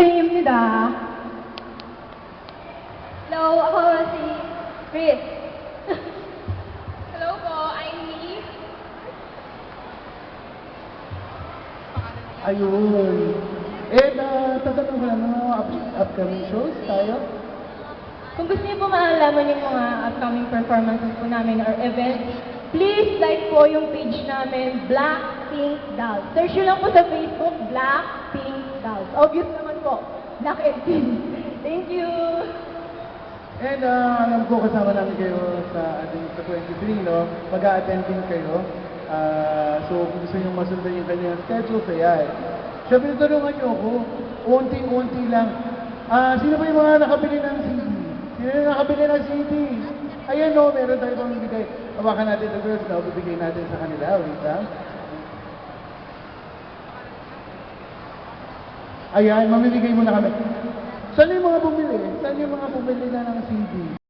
입니다. Hello, ako si Chris. Hello po, I'm Lee. Ayun. Tatanong ko lang, mga upcoming shows tayo? Kung gusto niyo po maalaman yung mga upcoming performances po namin or events, please like po yung page namin, Blackpink Dolls. Search nyo lang po sa Facebook, Blackpink Dolls. Obvious naman po, Black and Pink. Thank you! And alam ko kasama namin kayo sa ating sa 23, no? Mag-a-attend din kayo. So kung gusto nyo masundan yung kanyang schedule, kaya Siyempre, tulungan nyo ako. Unti-unti lang. Sino ba yung mga nakabili ng CD? Sino yung nakabili ng CD? Ayan, no, meron tayo pang bibigay. Hawakan natin the girls, no? Bibigay natin sa kanila. Wait lang. Ayan, mamimigay muna kami. Saan yung mga bumili? Saan yung mga bumili na ng CD?